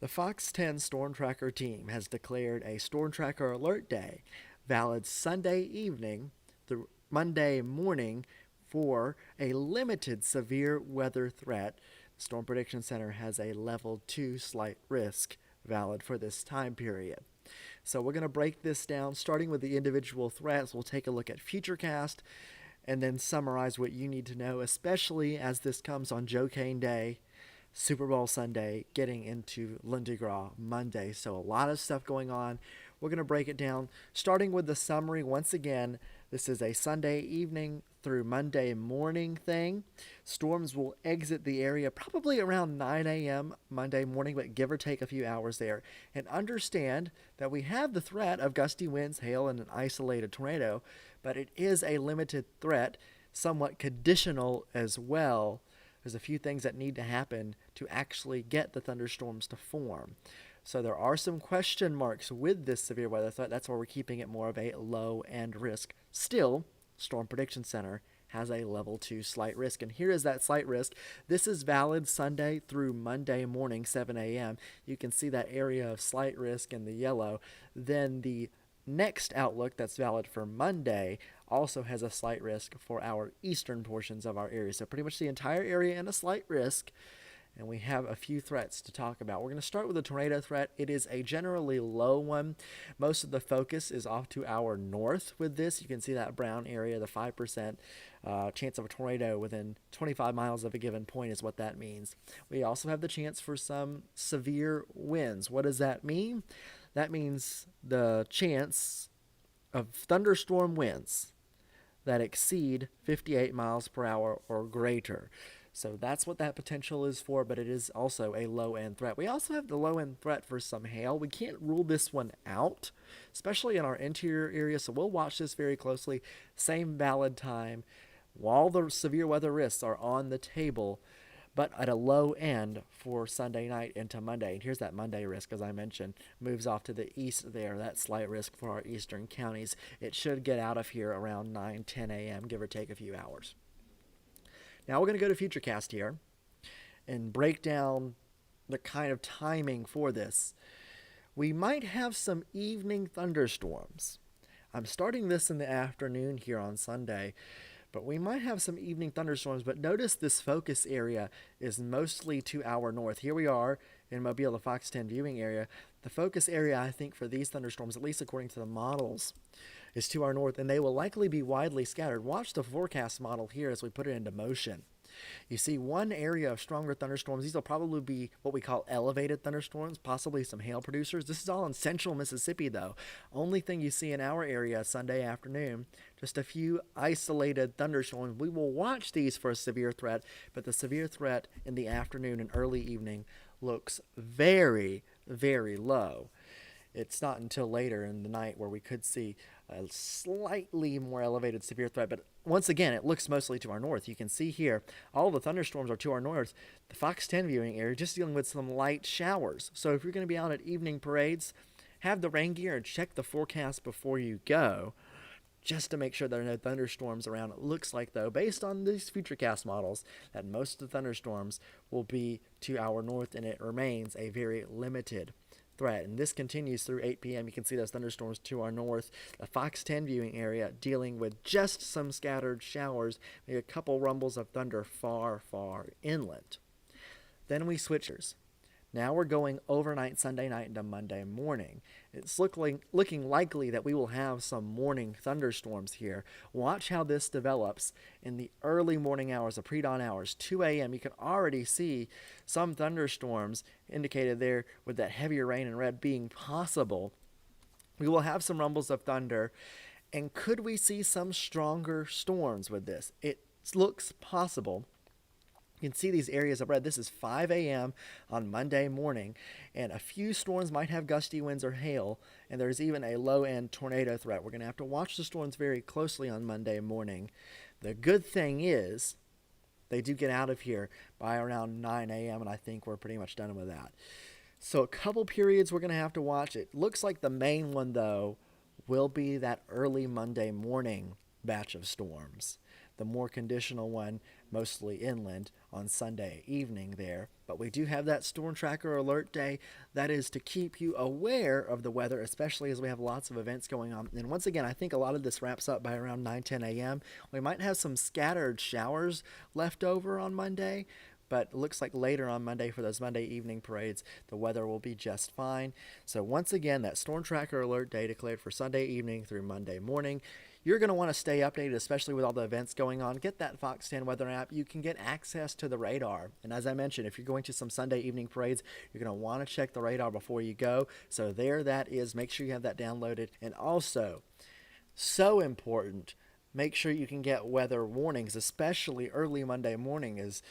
The Fox 10 Storm Tracker team has declared a Storm Tracker Alert Day, valid Sunday evening through Monday morning for a limited severe weather threat. The Storm Prediction Center has a level 2 slight risk, valid for this time period. So we're going to break this down, starting with the individual threats. We'll take a look at Futurecast and then summarize what you need to know, especially as this comes on Joe Kane Day, Super Bowl Sunday, getting into Lundi Gras Monday. So a lot of stuff going on. We're going to break it down, starting with the summary. Once again, this is a Sunday evening through Monday morning thing. Storms will exit the area probably around 9 a.m. Monday morning, but give or take a few hours there. And understand that we have the threat of gusty winds, hail, and an isolated tornado, but it is a limited threat, somewhat conditional as well. There's a few things that need to happen to actually get the thunderstorms to form. So there are some question marks with this severe weather threat. That's why we're keeping it more of a low end risk. Still, Storm Prediction Center has a level 2 slight risk. And here is that slight risk. This is valid Sunday through Monday morning, 7 a.m. You can see that area of slight risk in the yellow. Then the next outlook that's valid for Monday also has a slight risk for our eastern portions of our area. So pretty much the entire area in a slight risk. And we have a few threats to talk about. We're going to start with the tornado threat. It is a generally low one. Most of the focus is off to our north with this. You can see that brown area, the 5% chance of a tornado within 25 miles of a given point is what that means. We also have the chance for some severe winds. What does that mean? That means the chance of thunderstorm winds that exceed 58 miles per hour or greater. So that's what that potential is for, but it is also a low end threat. We also have the low end threat for some hail. We can't rule this one out, especially in our interior area, so we'll watch this very closely. Same valid time. While the severe weather risks are on the table, but at a low end for Sunday night into Monday. And here's that Monday risk, as I mentioned, moves off to the east there, that slight risk for our eastern counties. It should get out of here around 9, 10 a.m., give or take a few hours. Now we're going to go to Futurecast here and break down the kind of timing for this. We might have some evening thunderstorms. I'm starting this in the afternoon here on Sunday, but we might have some evening thunderstorms. But notice this focus area is mostly to our north. Here we are in Mobile, the Fox 10 viewing area. The focus area, I think, for these thunderstorms, at least according to the models, is to our north, and they will likely be widely scattered. Watch the forecast model here as we put it into motion. You see one area of stronger thunderstorms. These will probably be what we call elevated thunderstorms, possibly some hail producers. This is all in central Mississippi, though. Only thing you see in our area Sunday afternoon, just a few isolated thunderstorms. We will watch these for a severe threat, but the severe threat in the afternoon and early evening looks very, very low. It's not until later in the night where we could see a slightly more elevated severe threat. But once again, it looks mostly to our north. You can see here, all the thunderstorms are to our north. The Fox 10 viewing area just dealing with some light showers. So if you're going to be out at evening parades, have the rain gear and check the forecast before you go, just to make sure there are no thunderstorms around. It looks like, though, based on these Futurecast models, that most of the thunderstorms will be to our north, and it remains a very limited threat. And this continues through 8 p.m. You can see those thunderstorms to our north. The Fox 10 viewing area dealing with just some scattered showers, maybe a couple rumbles of thunder far, far inland. Then we switchers. Now we're going overnight Sunday night into Monday morning. It's looking likely that we will have some morning thunderstorms here. Watch how this develops in the early morning hours, the pre-dawn hours, 2 a.m. You can already see some thunderstorms indicated there with that heavier rain in red being possible. We will have some rumbles of thunder. And could we see some stronger storms with this? It looks possible. You can see these areas of red. This is 5 a.m. on Monday morning, and a few storms might have gusty winds or hail, and there's even a low-end tornado threat. We're going to have to watch the storms very closely on Monday morning. The good thing is they do get out of here by around 9 a.m., and I think we're pretty much done with that. So a couple periods we're going to have to watch. It looks like the main one, though, will be that early Monday morning batch of storms. The more conditional one, mostly inland, on Sunday evening there. But we do have that Storm Tracker Alert Day. That is to keep you aware of the weather, especially as we have lots of events going on. And once again, I think a lot of this wraps up by around 9:10 a.m. We might have some scattered showers left over on Monday, but it looks like later on Monday for those Monday evening parades, the weather will be just fine. So once again, that Storm Tracker Alert Day declared for Sunday evening through Monday morning. You're going to want to stay updated, especially with all the events going on. Get that Fox 10 weather app. You can get access to the radar. And as I mentioned, if you're going to some Sunday evening parades, you're going to want to check the radar before you go. So there that is. Make sure you have that downloaded. And also, so important, make sure you can get weather warnings, especially early Monday morning as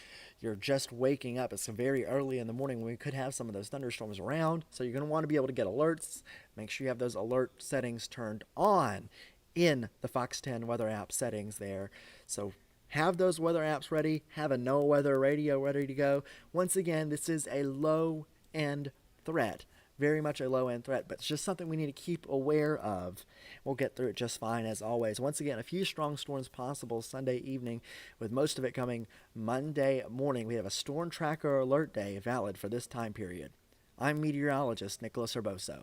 you're just waking up. It's very early in the morning when we could have some of those thunderstorms around. So you're going to want to be able to get alerts. Make sure you have those alert settings turned on in the Fox 10 weather app settings there. So have those weather apps ready. Have a no weather radio ready to go. Once again, this is a low end threat. Very much a low end threat, but it's just something we need to keep aware of. We'll get through it just fine as always. Once again, a few strong storms possible Sunday evening, with most of it coming Monday morning. We have a Storm Tracker Alert Day valid for this time period. I'm meteorologist Nicholas Herboso.